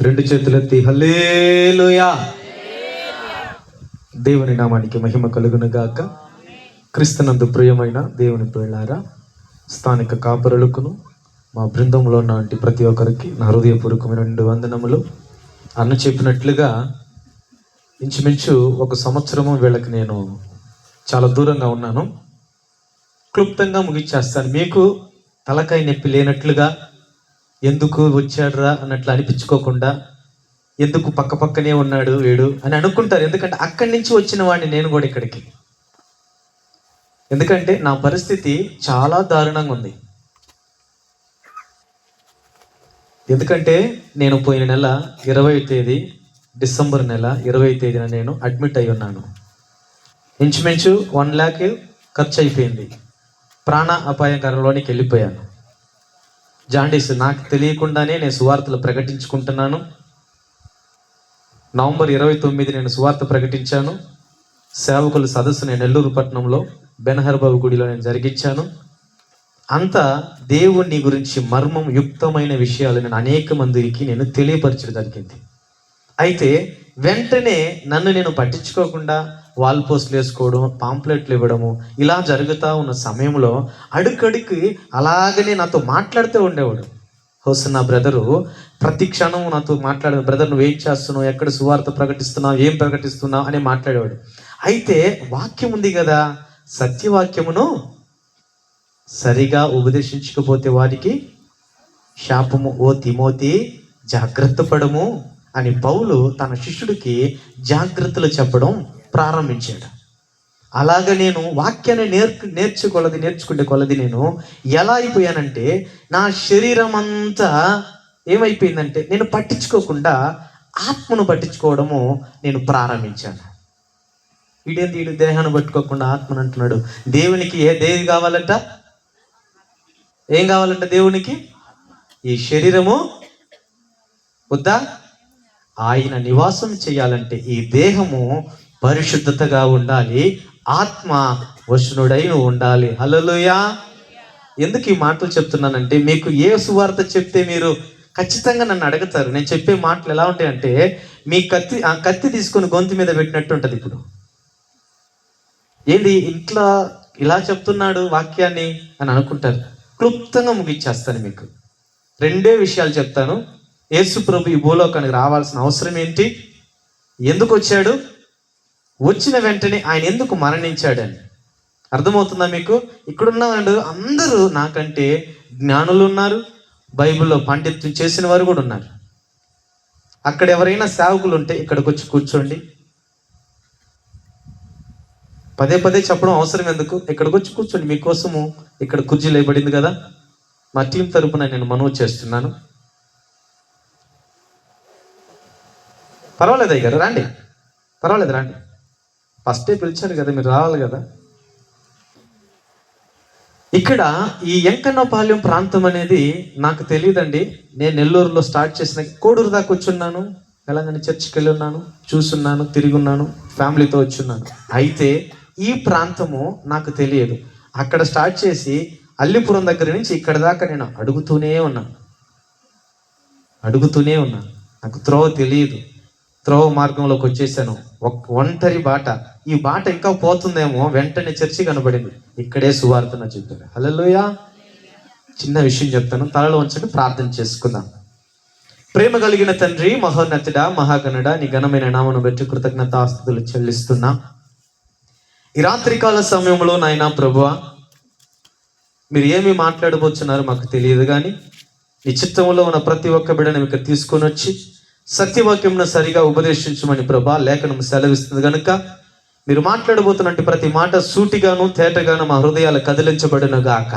రెండు చేతులెత్తి హల్లెలూయా. దేవుని నామానికి మహిమ కలుగును గాక. క్రీస్తునందు ప్రియమైన దేవుని పిల్లారా, స్థానిక కాపురులకును మా బృందంలో ఉన్నటువంటి ప్రతి ఒక్కరికి నా హృదయపూర్వకమైన 2 వందనములు. అన్న చెప్పినట్లుగా ఇంచుమించు 1 సంవత్సరము వీళ్ళకి నేను చాలా దూరంగా ఉన్నాను. క్లుప్తంగా ముగించేస్తాను. మీకు తలకాయ నొప్పి లేనట్లుగా, ఎందుకు వచ్చాడురా అన్నట్లు అనిపించుకోకుండా, ఎందుకు పక్కనే ఉన్నాడు వీడు అని అనుకుంటారు. ఎందుకంటే అక్కడి నుంచి వచ్చిన వాడిని నేను కూడా ఇక్కడికి. ఎందుకంటే నా పరిస్థితి చాలా దారుణంగా ఉంది. ఎందుకంటే నేను పోయిన నెల 20వ తేదీ, డిసెంబర్ నెల 20వ తేదీన నేను అడ్మిట్ అయి ఉన్నాను. ఇంచుమించు 1 lakh ఖర్చు అయిపోయింది. ప్రాణ అపాయకరంలోనికి వెళ్ళిపోయాను. జాండీస్ నాకు తెలియకుండానే నేను సువార్తలు ప్రకటించుకుంటున్నాను. నవంబర్ 29 నేను సువార్త ప్రకటించాను. సేవకుల సదస్సు నేను నెల్లూరు పట్టణంలో బెనహర్బాబు గుడిలో నేను జరిగించాను. అంతా దేవుని గురించి మర్మం యుక్తమైన విషయాలు నేను అనేక మందికి నేను తెలియపరచడం జరిగింది. అయితే వెంటనే నన్ను నేను పట్టించుకోకుండా వాల్ పోస్టులు వేసుకోవడం, పాంప్లెట్లు ఇవ్వడము ఇలా జరుగుతూ ఉన్న సమయంలో అడుగడికి అలాగనే నాతో మాట్లాడుతూ ఉండేవాడు. హోసన్న బ్రదరు ప్రతి క్షణం నాతో మాట్లాడే, బ్రదర్ నువ్వేం చేస్తున్నావు, ఎక్కడ సువార్త ప్రకటిస్తున్నావు, ఏం ప్రకటిస్తున్నావు అని మాట్లాడేవాడు. అయితే వాక్యం ఉంది కదా, సత్యవాక్యమును సరిగా ఉపదేశించకపోతే వారికి శాపము. ఓ తిమోతి జాగ్రత్త పడము అని పౌలు తన శిష్యుడికి జాగ్రత్తలు చెప్పడం ప్రారంభించాడు. అలాగ నేను వాక్యాన్ని నేర్చుకుంటే కొలది నేను ఎలా అయిపోయానంటే, నా శరీరం అంతా ఏమైపోయిందంటే నేను పట్టించుకోకుండా ఆత్మను పట్టించుకోవడము నేను ప్రారంభించాను. వీడు దేహాన్ని పట్టుకోకుండా ఆత్మను అంటున్నాడు. దేవునికి దేవి కావాలంట? ఏం కావాలంట దేవునికి? ఈ శరీరము వద్దా? ఆయన నివాసం చేయాలంటే ఈ దేహము పరిశుద్ధతగా ఉండాలి, ఆత్మ వశునుడై ఉండాలి. హల్లెలూయా. ఎందుకు ఈ మాటలు చెప్తున్నానంటే, మీకు ఏ సువార్త చెప్తే మీరు ఖచ్చితంగా నన్ను అడుగుతారు. నేను చెప్పే మాటలు ఎలా ఉంటాయంటే, మీ కత్తి తీసుకొని గొంతు మీద పెట్టినట్టు ఉంటుంది. ఇప్పుడు ఏంది ఇంట్లో ఇలా చెప్తున్నాడు వాక్యాన్ని అని అనుకుంటారు. క్లుప్తంగా ముగించేస్తాను. మీకు 2 విషయాలు చెప్తాను. యేసు ప్రభు ఈ భూలోకానికి రావాల్సిన అవసరం ఏంటి, ఎందుకు వచ్చాడు, వచ్చిన వెంటనే ఆయన ఎందుకు మరణించాడని అర్థమవుతుందా మీకు? ఇక్కడున్న వాళ్ళు అందరూ నాకంటే జ్ఞానులు ఉన్నారు, బైబిల్లో పాండిత్యం చేసిన వారు కూడా ఉన్నారు. అక్కడ ఎవరైనా సేవకులు ఉంటే ఇక్కడికి వచ్చి కూర్చోండి. పదే చెప్పడం అవసరం ఎందుకు? ఇక్కడికి వచ్చి కూర్చోండి. మీకోసము ఇక్కడ కుర్చీ లేబడింది కదా. మా టీం తరపున నేను మనవి చేస్తున్నాను. పర్వాలేదు అయ్యారు, రండి. పర్వాలేదు, రండి. ఫస్టే పిలిచారు కదా, మీరు రావాలి కదా. ఇక్కడ ఈ ఎంకన్నపాలెం ప్రాంతం అనేది నాకు తెలియదండి. నేను నెల్లూరులో స్టార్ట్ చేసిన కోడూరు దాకా వచ్చున్నాను, తెలంగాణ చర్చికి వెళ్ళి ఉన్నాను, చూసున్నాను, తిరిగి ఉన్నాను, ఫ్యామిలీతో వచ్చున్నాను. అయితే ఈ ప్రాంతము నాకు తెలియదు. అక్కడ స్టార్ట్ చేసి అల్లిపురం దగ్గర నుంచి ఇక్కడ దాకా నేను అడుగుతూనే ఉన్నా. నాకు త్రోవ తెలియదు. త్రోవ మార్గంలోకి వచ్చేసాను. ఒంటరి బాట. ఈ బాట ఇంకా పోతుందేమో, వెంటనే చర్చి కనబడింది. ఇక్కడే సువార్తను చెప్పారు. హల్లెలూయా. చిన్న విషయం చెప్తాను, తలలో ఉంచండి, ప్రార్థన చేసుకుందాం. ప్రేమ కలిగిన తండ్రి, మహోన్నతుడా, మహాగణుడ, నీ ఘనమైన నామమును బట్టి కృతజ్ఞతాస్తుతులు చెల్లిస్తున్నా. ఈ రాత్రికాల సమయంలో నాయనా ప్రభువా, మీరు ఏమి మాట్లాడబోతున్నారు మాకు తెలియదు, కానీ నీ చిత్తంలో ఉన్న ప్రతి ఒక్క బిడ్డను ఇక్కడ తీసుకొని వచ్చి సత్యవాక్యంను సరిగా ఉపదేశించమని ప్రభా లేఖనం సెలవిస్తుంది కనుక మీరు మాట్లాడబోతున్నట్టు ప్రతి మాట సూటిగాను తేటగాను మా హృదయాలు కదిలించబడును గాక.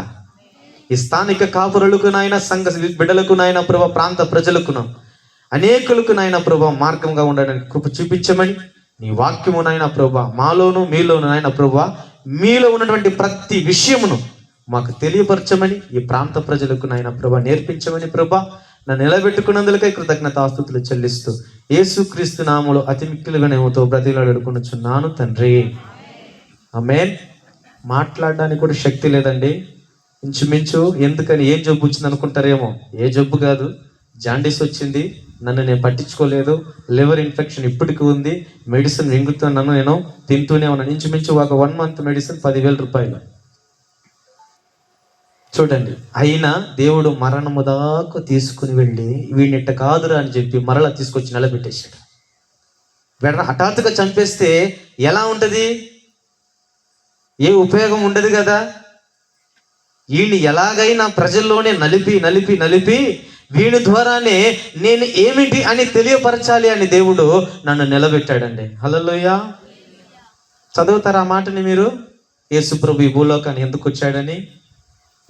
ఈ స్థానిక కాపురులకు నాయన, సంఘ బిడ్డలకు నాయన ప్రభా, ప్రాంత ప్రజలకును అనేకులకు నాయన ప్రభా మార్గంగా ఉండడానికి కృప చూపించమని, నీ వాక్యము నాయన ప్రభా మాలోను మీలోను నాయన ప్రభా మీలో ఉన్నటువంటి ప్రతి విషయమును మాకు తెలియపరచమని, ఈ ప్రాంత ప్రజలకు నాయన ప్రభా నేర్పించమని ప్రభా నన్ను నిలబెట్టుకున్నందులకై కృతజ్ఞతాస్తుతులు చెల్లిస్తూ యేసుక్రీస్తు నామములో అతి మిక్కిలిగా నేమతో బ్రతిలాడుకొనుచున్నాను తండ్రి. ఆమేన్. మాట్లాడడానికి కూడా శక్తి లేదండి. ఇంచుమించు ఎందుకని, ఏం జబ్బు వచ్చింది అనుకుంటారేమో. ఏ జబ్బు కాదు, జాండీస్ వచ్చింది, నన్ను నేను పట్టించుకోలేదు, లివర్ ఇన్ఫెక్షన్ ఇప్పటికీ ఉంది, మెడిసిన్ మింగుతున్నాను, నేను తింటూనే ఉన్నాను. ఇంచుమించు ఒక 1 month మెడిసిన్ 10,000 రూపాయలు. చూడండి, అయినా దేవుడు మరణము దాకా తీసుకుని వెళ్ళి వీడినిట్ట కాదురా అని చెప్పి మరలా తీసుకొచ్చి నిలబెట్టేశాడు. హఠాత్తుగా చంపేస్తే ఎలా ఉంటుంది? ఏ ఉపయోగం ఉండదు కదా. వీడిని ఎలాగైనా ప్రజల్లోనే నలిపి వీడి ద్వారానే నేను ఏమిటి అని తెలియపరచాలి అని దేవుడు నన్ను నిలబెట్టాడండి. హల్లెలూయా. చదువుతారా ఆ మాటని మీరు? యేసు ప్రభు ఈ భూలోకాన్ని ఎందుకు వచ్చాడని?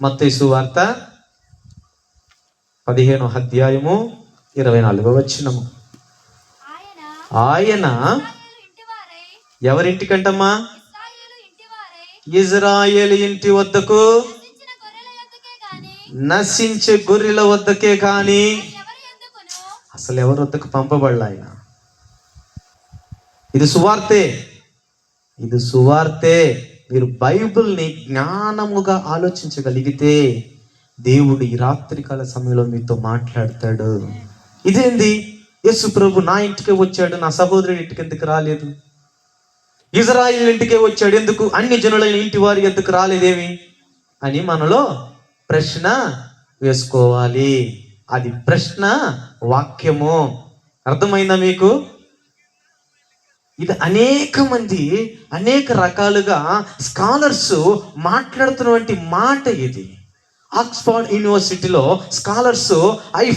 మత్తయి సువార్త 15వ అధ్యాయము 24వ వచనము. ఆయన ఎవరింటికంటమ్మా? ఇజ్రాయేలు ఇంటి వద్దకు, నశించే గొర్రెల వద్దకే కానీ అసలు ఎవరి వద్దకు పంపబడలే ఆయన. ఇది సువార్తే. మీరు బైబిల్ని జ్ఞానముగా ఆలోచించగలిగితే దేవుడు ఈ రాత్రికాల సమయంలో మీతో మాట్లాడతాడు. ఇదేంది, యేసు ప్రభు నా ఇంటికే వచ్చాడు, నా సహోదరుడి ఇంటికి ఎందుకు రాలేదు? ఇజ్రాయిల్ ఇంటికే వచ్చాడు, ఎందుకు అన్ని జనులైన ఇంటి వారి ఎందుకు రాలేదేమి అని మనలో ప్రశ్న వేసుకోవాలి. అది ప్రశ్న వాక్యము. అర్థమైందా మీకు? ఇది అనేక మంది అనేక రకాలుగా స్కాలర్స్ మాట్లాడుతున్నటువంటి మాట. ఇది ఆక్స్ఫర్డ్ యూనివర్సిటీలో స్కాలర్స్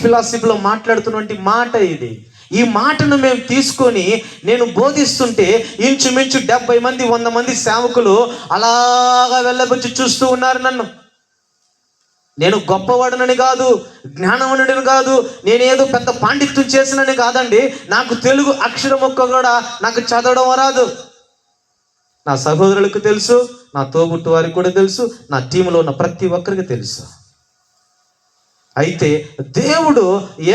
ఫిలాసఫీలో మాట్లాడుతున్నటువంటి మాట. ఈ మాటను మేము తీసుకొని నేను బోధిస్తుంటే ఇంచుమించు 70 మంది 100 మంది సేవకులు అలాగా వెళ్ళబుచ్చి చూస్తూ ఉన్నారు నన్ను. నేను గొప్పవాడనని కాదు, జ్ఞానవనుడిని కాదు, నేనేదో పెద్ద పాండిత్యం చేసినని కాదండి. నాకు తెలుగు అక్షరం ఒక్క కూడా నాకు చదవడం రాదు. నా సహోదరులకు తెలుసు, నా తోబుట్టు వారికి కూడా తెలుసు, నా టీంలో ఉన్న ప్రతి ఒక్కరికి తెలుసు. అయితే దేవుడు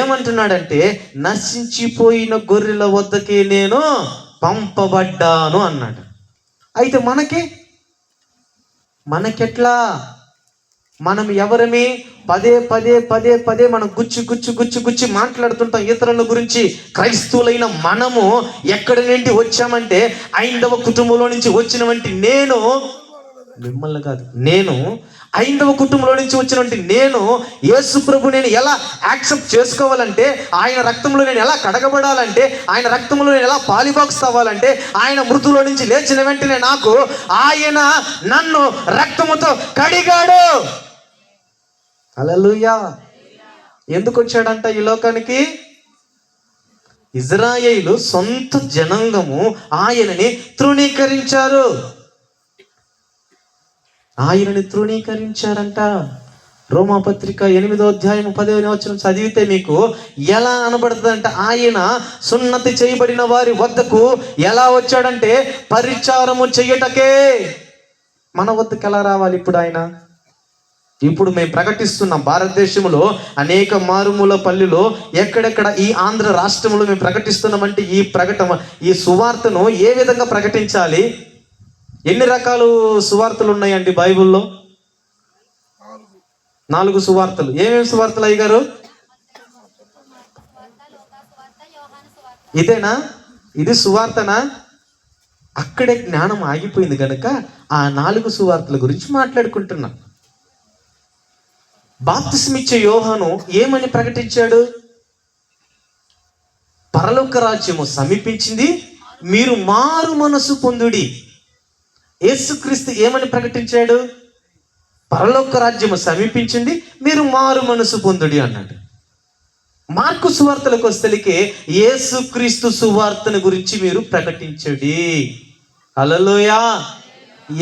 ఏమంటున్నాడంటే, నశించిపోయిన గొర్రెల వద్దకే నేను పంపబడ్డాను అన్నాడు. అయితే మనకెట్లా? మనం ఎవరమే? పదే మనం గుచ్చి మాట్లాడుతుంటాం ఇతరుల గురించి. క్రైస్తవులైన మనము ఎక్కడి నుండి వచ్చామంటే, ఐందవ కుటుంబంలో నుంచి వచ్చినవంటి నేను, మిమ్మల్ని కాదు, నేను ఐందవ కుటుంబంలో నుంచి వచ్చినటువంటి నేను యేసు ప్రభు నేను ఎలా యాక్సెప్ట్ చేసుకోవాలంటే, ఆయన రక్తంలో నేను ఎలా కడగబడాలంటే, ఆయన రక్తంలో నేను ఎలా పాలిబాక్స్ అవ్వాలంటే, ఆయన మృతులో నుంచి లేచిన వెంటనే నాకు ఆయన నన్ను రక్తముతో కడిగాడు. హల్లెలూయా. ఎందుకు వచ్చాడంట ఈ లోకానికి? ఇజ్రాయేలు సొంత జనాంగము ఆయనని తృణీకరించారంట. రోమాపత్రిక 8వ అధ్యాయం 10వ వచనం చదివితే మీకు ఎలా అనబడుతుందంట, ఆయన సున్నతి చేయబడిన వారి వద్దకు ఎలా వచ్చాడంటే పరిచారము చెయ్యటకే. మన వద్దకు ఎలా రావాలి ఇప్పుడు ఆయన? ఇప్పుడు మేము ప్రకటిస్తున్నాం భారతదేశంలో అనేక మారుమూల పల్లెలో, ఎక్కడెక్కడ ఈ ఆంధ్ర రాష్ట్రంలో మేము ప్రకటిస్తున్నామంటే ఈ సువార్తను ఏ విధంగా ప్రకటించాలి? ఎన్ని రకాలు సువార్తలు ఉన్నాయండి బైబిల్లో? 4 సువార్తలు. ఏమేమి సువార్తలు అయ్యగారు? ఇదేనా? ఇది సువార్తనా? అక్కడే జ్ఞానం ఆగిపోయింది కనుక ఆ 4 సువార్తల గురించి మాట్లాడుకుంటున్నాం. బాప్తిస్మిచ్చే యోహాను ఏమని ప్రకటించాడు? పరలోక రాజ్యము సమీపించింది, మీరు మారు మనసు పొందుడి. యేసుక్రీస్తు ఏమని ప్రకటించాడు? పరలోక రాజ్యము సమీపించింది, మీరు మారు మనసు పొందుడి అన్నాడు. మార్కు సువార్తలకు వస్తేలికే యేసుక్రీస్తు సువార్తను గురించి మీరు ప్రకటించండి. హల్లెలూయా.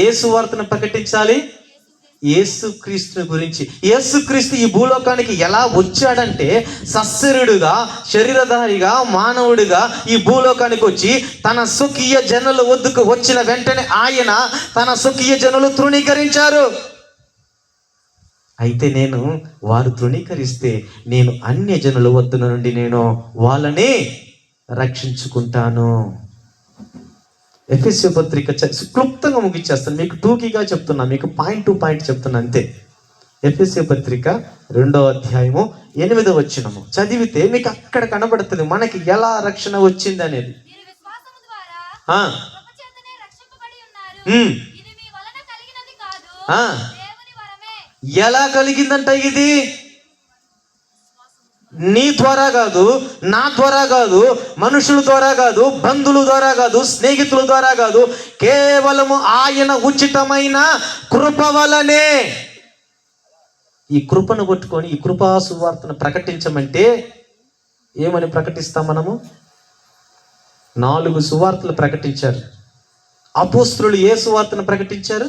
ఏ సువార్తను ప్రకటించాలి? యేసుక్రీస్తు గురించి. యేసుక్రీస్తు ఈ భూలోకానికి ఎలా వచ్చాడంటే, సశరీరుడుగా, శరీరధారిగా, మానవుడిగా ఈ భూలోకానికి వచ్చి తన స్వకీయ జనుల వద్దకు వచ్చిన వెంటనే ఆయన తన స్వకీయ జనులు తృణీకరించారు. అయితే వారు తృణీకరిస్తే నేను అన్య జనుల వద్ద నుండి నేను వాళ్ళని రక్షించుకుంటాను. ఎఫెసీ పత్రిక క్లుప్తంగా ముగించేస్తాను, మీకు టూకీగా చెప్తున్నా, మీకు పాయింట్ టు పాయింట్ చెప్తున్నా అంతే. ఎఫెసీ పత్రిక 2వ అధ్యాయము 8వ వచనము చదివితే మీకు అక్కడ కనబడుతుంది మనకి ఎలా రక్షణ వచ్చింది అనేది. ఎలా కలిగిందంట? ఇది నీ ద్వారా కాదు, నా ద్వారా కాదు, మనుషుల ద్వారా కాదు, బంధువుల ద్వారా కాదు, స్నేహితుల ద్వారా కాదు, కేవలము ఆయన ఉచితమైన కృప వలనే. ఈ కృపను పట్టుకొని ఈ కృపా సువార్తను ప్రకటించమంటే ఏమని ప్రకటిస్తాం మనము? 4 సువార్తలు ప్రకటించారు. అపోస్తలులు ఏ సువార్తను ప్రకటించారు?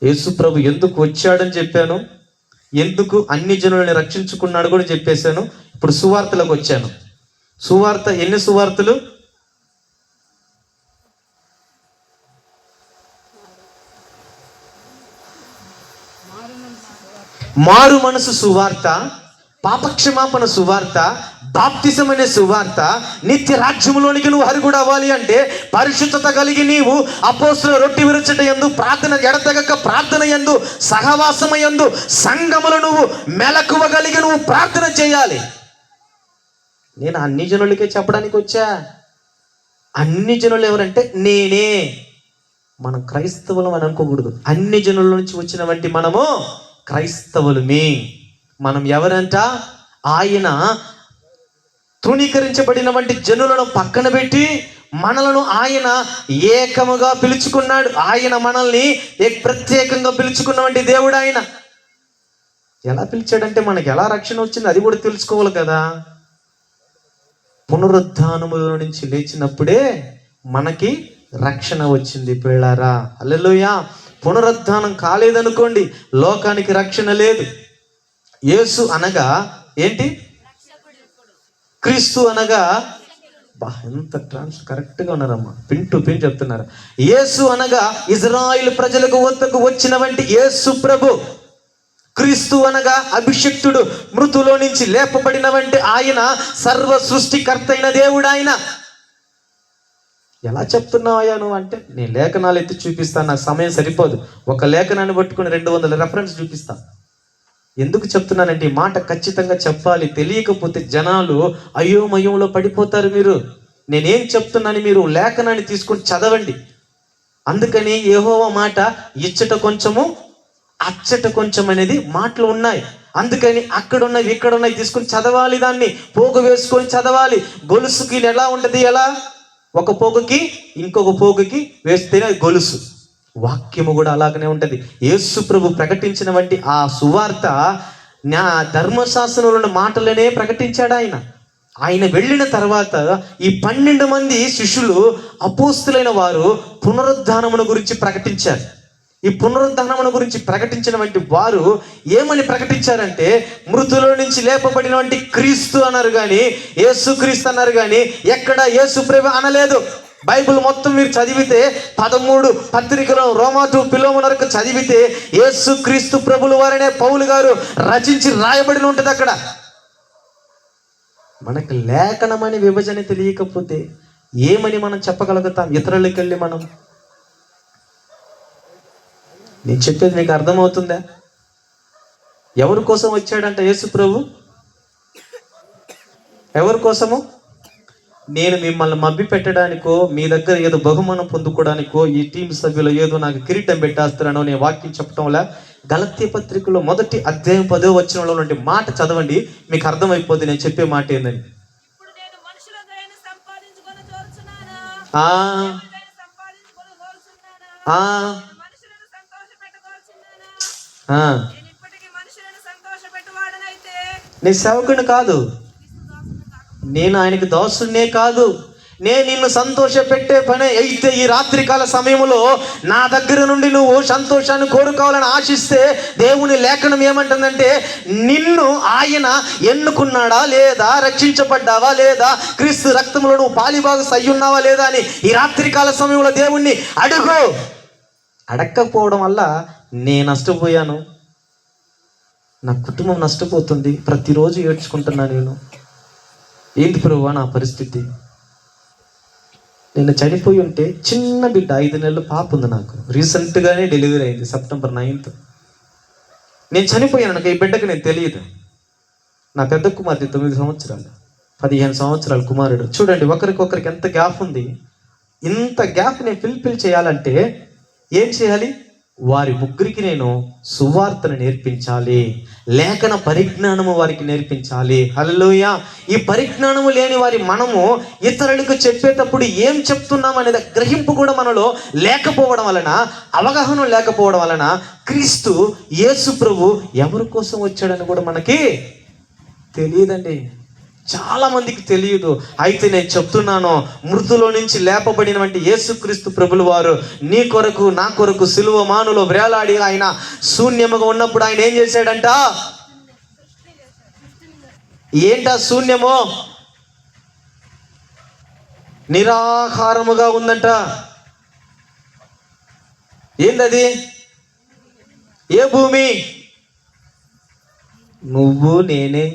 యేసు ప్రభు ఎందుకు వచ్చాడని చెప్పాను, ఎందుకు అన్ని జనులని రక్షించుకున్నాడు కూడా చెప్పేశాను. ఇప్పుడు సువార్తలకు వచ్చాను. సువార్త ఎన్ని సువార్తలు? మారు మనసు సువార్త, పాపక్షమాపణ సువార్త, బాప్తిసం అనే సువార్త. నిత్య రాజ్యములోనికి నువ్వు అర్హుడు అవ్వాలి అంటే పరిశుద్ధత కలిగి నీవు అపోస్తలుల రొట్టె విరుచుట యందు, ప్రార్థన ఎడతెగక ప్రార్థన యందు, సహవాసమయందు, సంఘములో నువ్వు మెలకువగలిగి నువ్వు ప్రార్థన చేయాలి. నేను అన్ని జనులకే చెప్పడానికి వచ్చా. అన్ని జనులు ఎవరంటే నేనే. మనం క్రైస్తవులం అని అనుకోకూడదు. అన్ని జనుల నుంచి వచ్చిన వంటి మనము క్రైస్తవులమే. మనం ఎవరంట? ఆయన తృణీకరించబడిన వంటి జనులను పక్కన పెట్టి మనలను ఆయన ఏకముగా పిలుచుకున్నాడు. ఆయన మనల్ని ప్రత్యేకంగా పిలుచుకున్న వంటి దేవుడు ఆయన. ఎలా పిలిచాడంటే మనకి ఎలా రక్షణ వచ్చింది అది కూడా తెలుసుకోవాలి కదా. పునరుద్ధానముల నుంచి లేచినప్పుడే మనకి రక్షణ వచ్చింది పిల్లారా. హల్లెలూయా. పునరుద్ధానం కాలేదనుకోండి, లోకానికి రక్షణ లేదు. యేసు అనగా ఏంటి? క్రీస్తు అనగా, ఎంత కరెక్ట్గా ఉన్నారమ్మా, పిన్ టు పిన్ చెప్తున్నారు. యేసు అనగా ఇజ్రాయిల్ ప్రజలకు వద్దకు వచ్చిన వంటి యేసు ప్రభు. క్రీస్తు అనగా అభిషిక్తుడు, మృతులో నుంచి లేపబడిన వంటి ఆయన, సర్వ సృష్టికర్త అయిన దేవుడు ఆయన. ఎలా చెప్తున్నావయ్యా నువ్వు అంటే, నేను లేఖనాలు ఎత్తి చూపిస్తాను, నాకు సమయం సరిపోదు. ఒక లేఖనాన్ని పట్టుకుని 200 రెఫరెన్స్ చూపిస్తాను. ఎందుకు చెప్తున్నానంటే ఈ మాట ఖచ్చితంగా చెప్పాలి. తెలియకపోతే జనాలు అయోమయంలో పడిపోతారు. నేనేం చెప్తున్నాను మీరు లేఖనాన్ని తీసుకొని చదవండి. అందుకని యెహోవా మాట ఇచ్చట కొంచెము అచ్చట కొంచెం అనేది మాటలు ఉన్నాయి. అందుకని అక్కడున్నవి ఇక్కడున్నవి తీసుకొని చదవాలి. దాన్ని పోగు వేసుకొని చదవాలి. గొలుసుకి ఎలా ఉంటుంది? ఎలా ఒక పోగుకి ఇంకొక పోగుకి వేస్తేనే గొలుసు. వాక్యము కూడా అలాగనే ఉంటుంది. యేసు ప్రభు ప్రకటించిన వంటి ఆ సువార్త నా ధర్మశాస్త్రంలో మాటలనే ప్రకటించాడు ఆయన. ఆయన వెళ్ళిన తర్వాత ఈ 12 మంది శిష్యులు, అపోస్తులైన వారు పునరుద్ధానమును గురించి ప్రకటించారు. ఈ పునరుద్ధానమును గురించి ప్రకటించిన వంటి వారు ఏమని ప్రకటించారంటే, మృతుల నుంచి లేపబడిన వంటి క్రీస్తు అన్నారు కానీ యేసు క్రీస్తు అన్నారు కానీ ఎక్కడ యేసు ప్రభు అనలేదు. బైబిల్ మొత్తం మీరు చదివితే 13 పత్రికలు, రోమా టు ఫిలోమోను వరకు చదివితే యేసు క్రీస్తు ప్రభుల వారనే పౌలు గారు రచించి రాయబడి ఉంటుంది అక్కడ. మనకు లేఖనమని విభజన తెలియకపోతే ఏమని మనం చెప్పగలుగుతాం ఇతరులకి వెళ్ళి? నేను చెప్పేది మీకు అర్థమవుతుందా? ఎవరి కోసం వచ్చాడంట యేసు ప్రభు? ఎవరి కోసము? నేను మిమ్మల్ని మభ్య పెట్టడానికో, మీ దగ్గర ఏదో బహుమానం పొందుకోవడానికో, ఈ టీం సభ్యులు ఏదో నాకు కిరీటం పెట్టేస్తారనో నేను వాక్యం చెప్పడంలా. గలతీ పత్రికలో 1వ అధ్యాయం 10వ వచనంలో నుండి మాట చదవండి, మీకు అర్థమైపోద్ది నేను చెప్పే మాట ఏందని. నీ సేవకుని కాదు, నేను ఆయనకి దాసునే కాదు. నేను నిన్ను సంతోష పెట్టే పని అయితే ఈ రాత్రికాల సమయంలో నా దగ్గర నుండి నువ్వు సంతోషాన్ని కోరుకోవాలని ఆశిస్తే దేవుని లేఖనం ఏమంటుందంటే, నిన్ను ఆయన ఎన్నుకున్నాడా లేదా, రక్షించబడ్డావా లేదా, క్రీస్తు రక్తంలో నువ్వు పాలిభాగం అయ్యున్నావా లేదా అని ఈ రాత్రికాల సమయంలో దేవుణ్ణి అడుగు. అడగకపోవడం వల్ల నేను నష్టపోయాను, నా కుటుంబం నష్టపోతుంది, ప్రతిరోజు ఏడ్చుకుంటున్నా నేను. ఏంటి ప్రభువా నా పరిస్థితి? నేను చనిపోయి ఉంటే, చిన్న బిడ్డ 5 నెలలు పాప ఉంది నాకు, రీసెంట్గానే డెలివరీ అయింది సెప్టెంబర్ 9th. నేను చనిపోయాను ఈ బిడ్డకు నేను తెలియదు. నా పెద్ద కుమార్తె 9 సంవత్సరాలు, 15 సంవత్సరాల కుమారుడు. చూడండి ఒకరికొకరికి ఎంత గ్యాప్ ఉంది. ఇంత గ్యాప్ నేను ఫిల్ చేయాలంటే ఏం చేయాలి? వారి ముగ్గురికి నేను సువార్తను నేర్పించాలి, లేఖన పరిజ్ఞానము వారికి నేర్పించాలి. హల్లెలూయా. ఈ పరిజ్ఞానము లేని వారి మనము ఇతరులకు చెప్పేటప్పుడు ఏం చెప్తున్నాం అనేది గ్రహింపు కూడా మనలో లేకపోవడం వలన, అవగాహన లేకపోవడం వలన క్రీస్తు యేసు ప్రభు ఎవరి కోసం వచ్చాడని కూడా మనకి తెలియదండి. చాలా మందికి తెలియదు. అయితే నేను చెప్తున్నాను, మృతులో నుంచి లేపబడినటువంటి యేసుక్రీస్తు ప్రభుల వారు నీ కొరకు నా కొరకు సిలువ మానులో వేలాడి ఆయన శూన్యముగా ఉన్నప్పుడు ఆయన ఏం చేశాడంట? ఏంటా శూన్యమో? నిరాహారముగా ఉందంట. ఏందది? ఏ భూమి? నువ్వు నేనే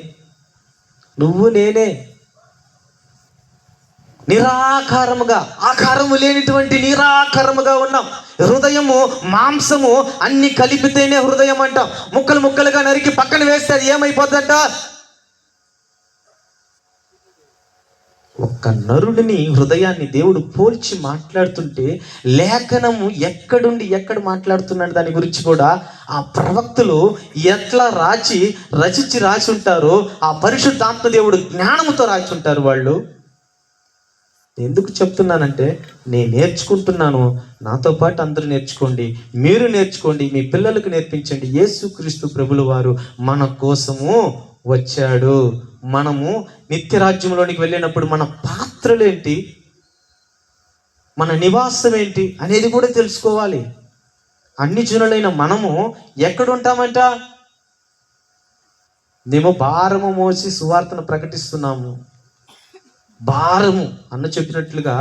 నిరాకారముగా, ఆకారము లేనిటువంటి నిరాకారముగా ఉన్నాం. హృదయము మాంసము అన్ని కలిపితేనే హృదయం అంటాం. ముక్కలు ముక్కలుగా నరికి పక్కన వేస్తే అది ఏమైపోద్దంట? ఒక్క నరుడిని హృదయాన్ని దేవుడు పోల్చి మాట్లాడుతుంటే లేఖనము ఎక్కడ మాట్లాడుతున్నాడు దాని గురించి కూడా ఆ ప్రవక్తలు ఎట్లా రచించి రాసి ఉంటారో, ఆ పరిశుద్ధాత్మ దేవుడు జ్ఞానముతో రాసి ఉంటారు వాళ్ళు. ఎందుకు చెప్తున్నానంటే నేను నేర్చుకుంటున్నాను, నాతో పాటు అందరూ నేర్చుకోండి, మీరు నేర్చుకోండి, మీ పిల్లలకు నేర్పించండి. యేసుక్రీస్తు ప్రభుల వారు మన కోసము వచ్చాడు. మనము నిత్యరాజ్యంలోనికి వెళ్ళినప్పుడు మన పాత్రలు ఏంటి, మన నివాసం ఏంటి అనేది కూడా తెలుసుకోవాలి. అన్ని జనులైన మనము ఎక్కడుంటామంట? మేము భారము మోసి సువార్తను ప్రకటిస్తున్నాము. భారము అన్న చెప్పినట్లుగా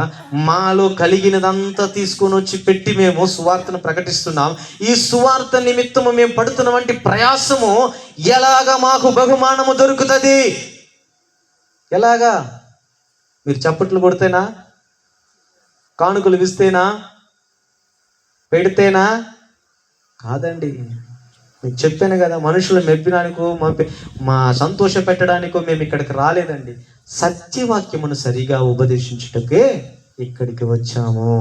మాలో కలిగినదంతా తీసుకొని వచ్చి పెట్టి మేము సువార్తను ప్రకటిస్తున్నాం. ఈ సువార్త నిమిత్తము మేము పడుతున్న వంటి ప్రయాసము ఎలాగా మాకు బహుమానము దొరుకుతుంది? ఎలాగా? మీరు చప్పట్లు కొడితేనా? కానుకలు ఇస్తేనా? పెడితేనా? కాదండి. మీకు చెప్పాను కదా, మనుషులు మెప్పడానికో మా సంతోష పెట్టడానికో మేము ఇక్కడికి రాలేదండి. సత్యవాక్యమును సరిగా ఉపదేశించుటకే ఇక్కడికి వచ్చాము.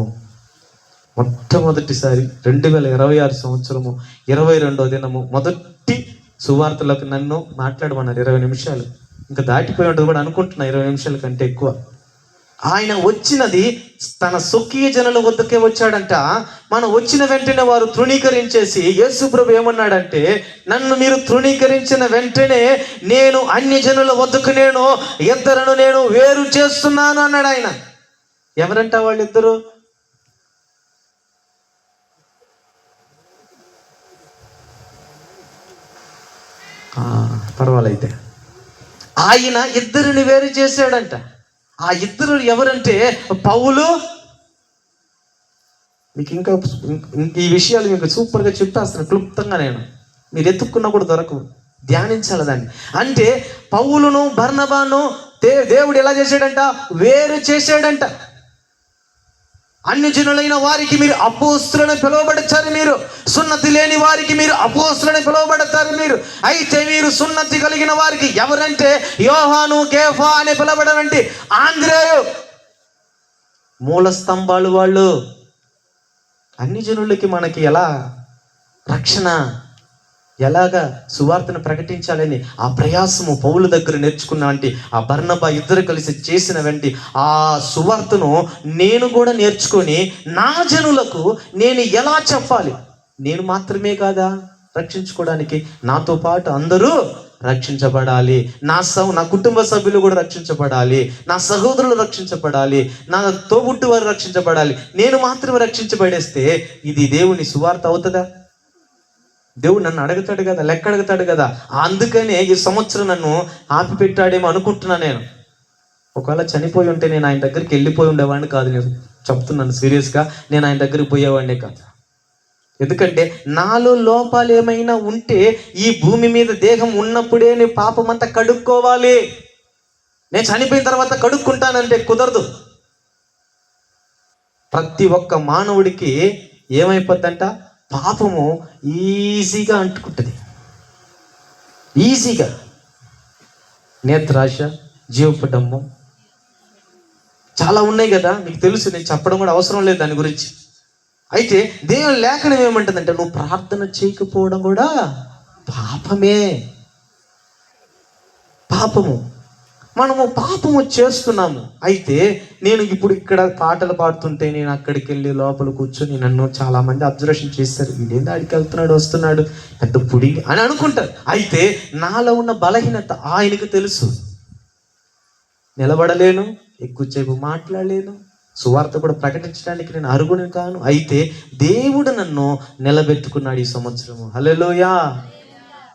మొట్టమొదటిసారి 2026 సంవత్సరము 22వ దినము మొదటి సువార్తలకు నన్ను మాట్లాడమన్నారు 20 నిమిషాలు. ఇంకా దాటిపోయి ఉంటుంది కూడా అనుకుంటున్నా, 20 నిమిషాల కంటే ఎక్కువ. ఆయన వచ్చినది తన స్వకీయ జనుల వద్దకే వచ్చాడంట. మనం వచ్చిన వెంటనే వారు తృణీకరించేసి యేసు ప్రభు ఏమన్నాడంటే, నన్ను మీరు తృణీకరించిన వెంటనే నేను అన్య జనుల వద్దకు ఇద్దరును నేను వేరు చేస్తున్నాను అన్నాడు ఆయన. ఎవరంట వాళ్ళిద్దరు? పర్వాలైతే ఆయన ఇద్దరిని వేరు చేశాడంట. ఆ ఇద్దరు ఎవరంటే పౌలు. మీకు ఇంకా ఈ విషయాలు మీకు సూపర్గా చెప్పేస్తాను క్లుప్తంగా. మీరు ఎత్తుక్కున్నా కూడా దొరకవు, ధ్యానించాలి దాన్ని. అంటే పౌలును బర్నబాను దేవుడు ఎలా చేశాడంట? వేరు చేశాడంట. అన్ని జనులైన వారికి మీరు అపోస్తులను పిలువబడతారు, మీరు సున్నతి లేని వారికి మీరు అపోస్తులను పిలువబడతారు మీరు. అయితే మీరు సున్నతి కలిగిన వారికి ఎవరంటే యోహాను, కేఫా అని పిలవబడవంటి ఆంద్రేయు మూల స్తంభాలు వాళ్ళు. అన్ని జనులకి మనకి ఎలా రక్షణ, ఎలాగా సువార్తను ప్రకటించాలని ఆ ప్రయాసము పౌలు దగ్గర నేర్చుకున్నవంటి ఆ బర్నబా ఇద్దరు కలిసి చేసిన వెంటి ఆ సువార్తను నేను కూడా నేర్చుకొని నా జనులకు నేను ఎలా చెప్పాలి? నేను మాత్రమే కాదా రక్షించుకోవడానికి, నాతో పాటు అందరూ రక్షించబడాలి. నా కుటుంబ సభ్యులు కూడా రక్షించబడాలి, నా సహోదరులు రక్షించబడాలి, నా తోబుట్టు వారు రక్షించబడాలి. నేను మాత్రమే రక్షించబడేస్తే ఇది దేవుని సువార్త అవుతుందా? దేవుడు నన్ను అడుగుతాడు కదా, లెక్క అడుగుతాడు కదా. అందుకనే ఈ సంవత్సరం నన్ను ఆపిపెట్టాడేమో అనుకుంటున్నా నేను. ఒకవేళ చనిపోయి ఉంటే నేను ఆయన దగ్గరికి వెళ్ళిపోయి ఉండేవాడిని కాదు. నేను చెప్తున్నాను సీరియస్గా, నేను ఆయన దగ్గరికి పోయేవాడినే కాదు. ఎందుకంటే నాలో లోపాలు ఏమైనా ఉంటే ఈ భూమి మీద దేహం ఉన్నప్పుడే నీ పాపం అంతా కడుక్కోవాలి. నేను చనిపోయిన తర్వాత కడుక్కుంటానంటే కుదరదు. ప్రతి ఒక్క మానవుడికి ఏమైపోద్దంట? పాపము ఈజీగా అంటుకుంటుంది. ఈజీగా నేత్రాశ, జీవపడమ్మం చాలా ఉన్నాయి కదా, నీకు తెలుసు, నేను చెప్పడం కూడా అవసరం లేదు దాని గురించి. అయితే దేవుని లేఖనం ఏమంటుందంటే నువ్వు ప్రార్థన చేయకపోవడం కూడా పాపమే. పాపము, మనము పాపము చేస్తున్నాము. అయితే నేను ఇప్పుడు ఇక్కడ పాటలు పాడుతుంటే నేను అక్కడికి వెళ్ళి లోపల కూర్చొని నన్ను చాలా మంది అబ్జర్వేషన్ చేస్తారు, వీడేంది ఆడికి వెళ్తున్నాడు వస్తున్నాడు పెద్ద పుడింగి అని అనుకుంటారు. అయితే నాలో ఉన్న బలహీనత ఆయనకు తెలుసు. నిలబడలేను, ఎక్కువసేపు మాట్లాడలేను, సువార్త కూడా ప్రకటించడానికి నేను అర్హుని కాను. అయితే దేవుడు నన్ను నిలబెట్టుకున్నాడు ఈ సంవత్సరము. హల్లెలూయా.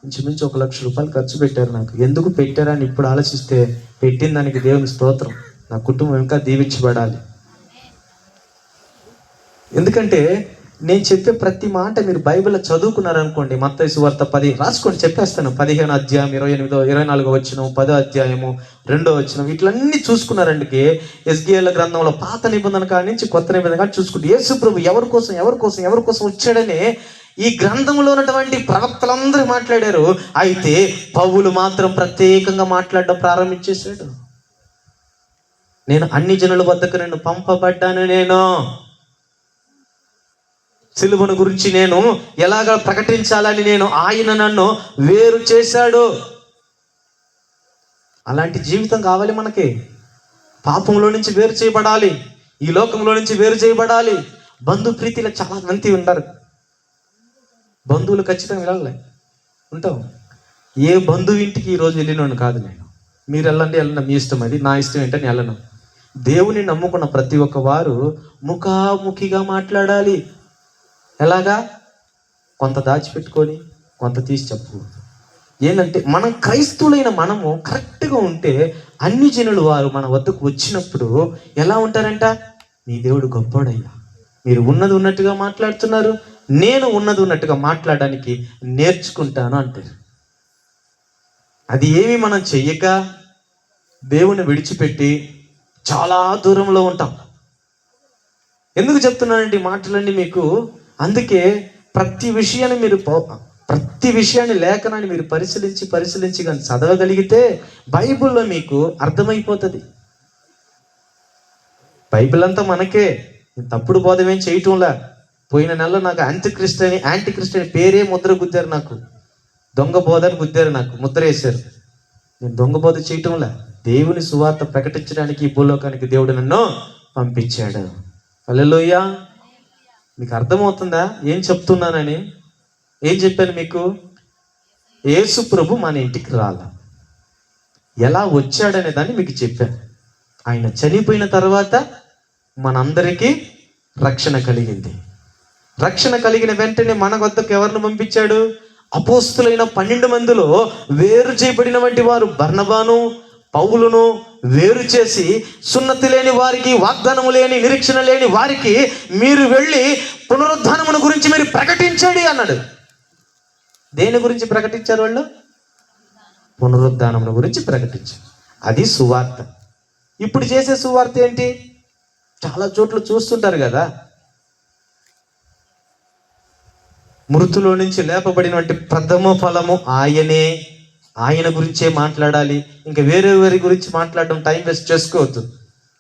ఇంచుమించు 1 లక్ష రూపాయలు ఖర్చు పెట్టారు నాకు. ఎందుకు పెట్టారని ఇప్పుడు ఆలోచిస్తే పెట్టిన దానికి దేవుని స్తోత్రం. నా కుటుంబం ఇంకా దీవించబడాలి. ఎందుకంటే నేను చెప్పే ప్రతి మాట మీరు బైబిల్లో చదువుకున్నారనుకోండి, మత్తయి సువార్త 10 రాసుకోండి, చెప్పేస్తాను. 15వ అధ్యాయం 28వ 24వ వచనం, 10వ అధ్యాయము 2వ వచనం, వీటిలన్నీ చూసుకున్నారంటే ఎస్కేఎల్ గ్రంథంలో పాత నిబంధన కాడి నుంచి కొత్త నిబంధన కాడి చూసుకుంటే యేసు ప్రభు ఎవరి కోసం వచ్చాడనే ఈ గ్రంథంలో ఉన్నటువంటి ప్రవక్తలందరూ మాట్లాడారు. అయితే పౌలు మాత్రం ప్రత్యేకంగా మాట్లాడడం ప్రారంభించేశాడు. నేను అన్ని జనుల వద్దకు నేను పంపబడ్డాను, నేను సిలువను గురించి నేను ఎలాగ ప్రకటించాలని ఆయన నన్ను వేరు చేశాడు. అలాంటి జీవితం కావాలి మనకి. పాపంలో నుంచి వేరు చేయబడాలి, ఈ లోకంలో నుంచి వేరు చేయబడాలి. బంధు ప్రీతిలో చాలా మంది ఉంటారు. బంధువులు ఖచ్చితంగా వెళ్ళాలి, ఉంటాం. ఏ బంధువు ఇంటికి ఈరోజు వెళ్ళినాను కాదు నేను. మీరు వెళ్ళండి, మీ ఇష్టం, అది నా ఇష్టం ఏంటని వెళ్ళను. దేవుని నమ్ముకున్న ప్రతి ఒక్క వారు ముఖాముఖిగా మాట్లాడాలి. ఎలాగా? కొంత దాచిపెట్టుకొని కొంత తీసి చెప్పు. ఏంటంటే మనం క్రైస్తవులైన మనము కరెక్ట్గా ఉంటే అన్ని జనులు వారు మన వద్దకు వచ్చినప్పుడు ఎలా ఉంటారంట? నీ దేవుడు గొప్పోడయ్యా, మీరు ఉన్నది ఉన్నట్టుగా మాట్లాడుతున్నారు, నేను ఉన్నది ఉన్నట్టుగా మాట్లాడడానికి నేర్చుకుంటాను అంటారు. అది ఏమి మనం చెయ్యక దేవుని విడిచిపెట్టి చాలా దూరంలో ఉంటాం. ఎందుకు చెప్తున్నానండి ఈ మాటలన్నీ మీకు? అందుకే ప్రతి విషయాన్ని లేఖనాన్ని మీరు పరిశీలించి కానీ చదవగలిగితే బైబిల్లో మీకు అర్థమైపోతుంది. బైబిల్ అంతా మనకే, తప్పుడు బోధమేం చేయటంలా. పోయిన నెలలో నాకు యాంటీ క్రిస్టియన్ పేరే ముద్ర గుద్దారు, నాకు దొంగ బోధని గుద్దారు, నాకు ముద్ర వేశారు. నేను దొంగ బోధ చేయటంలా, దేవుని సువార్త ప్రకటించడానికి ఈ భూలోకానికి దేవుడు నన్ను పంపించాడు. హల్లెలూయా. మీకు అర్థమవుతుందా ఏం చెప్తున్నానని? ఏం చెప్పాను మీకు? యేసు ప్రభు మన ఇంటికి రాలా, ఎలా వచ్చాడనే దాన్ని మీకు చెప్పాను. ఆయన చనిపోయిన తర్వాత మనందరికీ రక్షణ కలిగింది. రక్షణ కలిగిన వెంటనే మన వద్దకు ఎవరిని పంపించాడు? అపోస్తులైన 12 మందిలో వేరు చేయబడిన వంటి వారు బర్నబాను, పౌలును వేరు చేసి సున్నతి లేని వారికి, వాగ్దానము లేని, నిరీక్షణ లేని వారికి మీరు వెళ్ళి పునరుద్ధానమును గురించి మీరు ప్రకటించండి అన్నాడు. దేని గురించి ప్రకటించారు వాళ్ళు? పునరుద్ధానమును గురించి ప్రకటించారు. అది సువార్త. ఇప్పుడు చేసే సువార్త ఏంటి? చాలా చోట్ల చూస్తుంటారు కదా, మృతులో నుంచి లేపబడినటువంటి ప్రథమ ఫలము ఆయనే, ఆయన గురించే మాట్లాడాలి. ఇంకా వేరే గురించి మాట్లాడడం టైం వేస్ట్ చేసుకోవద్దు.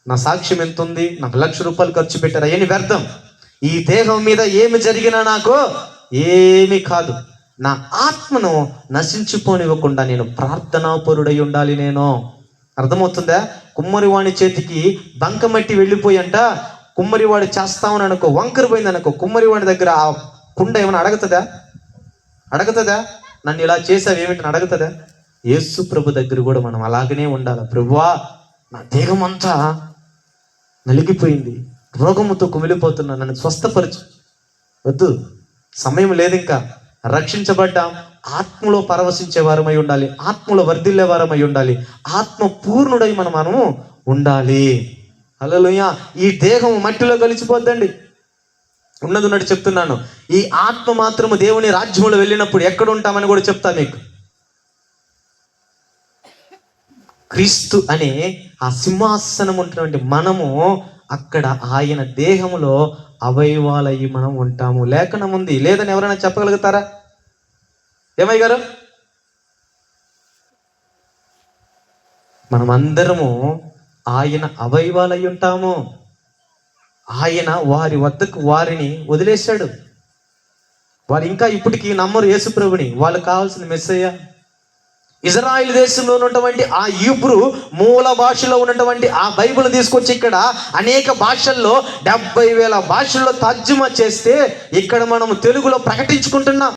నా సాక్ష్యం ఎంత ఉంది, నాకు 1 లక్ష రూపాయలు ఖర్చు పెట్టారు, అవన్నీ వ్యర్థం. ఈ దేహం మీద ఏమి జరిగినా నాకు ఏమీ కాదు. నా ఆత్మను నశించిపోనివ్వకుండా నేను ప్రార్థనాపరుడై ఉండాలి. నేను అర్థమవుతుందా? కుమ్మరివాడి చేతికి బంకమట్టి వెళ్ళిపోయంట, కుమ్మరివాడు చేస్తామని అనుకో, వంకర పోయింది అనుకో, కుమ్మరివాడి దగ్గర ఆ కుండ ఏమైనా అడగతుందా? నన్ను ఇలా చేసావు ఏమిటని అడుగుతుందా? యేసు ప్రభు దగ్గర కూడా మనం అలాగనే ఉండాలి. ప్రభువా, నా దేహం అంతా నలిగిపోయింది, రోగముతో కుమిలిపోతున్నా, నన్ను స్వస్థపరచు. వద్దు, సమయం లేదు ఇంకా. రక్షించబడ్డాం, ఆత్మలో పరవశించే వారమై ఉండాలి, ఆత్మలో వర్ధిల్లే వారమై ఉండాలి, ఆత్మ పూర్ణుడై మనము ఉండాలి. హల్లెలూయా. ఈ దేహం మట్టిలో కలిసిపోద్దండి. ఉన్నది ఉన్నట్టు చెప్తున్నాను. ఈ ఆత్మ మాత్రము దేవుని రాజ్యంలో వెళ్ళినప్పుడు ఎక్కడ ఉంటామని కూడా చెప్తా మీకు. క్రీస్తు అనే ఆ సింహాసనం ఉంటున్నటువంటి మనము అక్కడ ఆయన దేహములో అవయవాలయ్యి మనం ఉంటాము. లేఖనం ఉంది, లేదని ఎవరైనా చెప్పగలుగుతారా? ఏమయ్య గారు? మనమందరము ఆయన అవయవాలై ఉంటాము. ఆయన వారి వద్దకు వారిని వదిలేశాడు. వారు ఇంకా ఇప్పటికీ నమ్మరు యేసు ప్రభుని. వాళ్ళకి కావాల్సిన మెస్సయ్య ఇజ్రాయిల్ దేశంలో ఉన్నటువంటి ఆ హీబ్రూ మూల భాషలో ఉన్నటువంటి ఆ బైబిల్ తీసుకొచ్చి ఇక్కడ అనేక భాషల్లో 70,000 భాషల్లో తర్జుమా చేస్తే ఇక్కడ మనం తెలుగులో ప్రకటించుకుంటున్నాం.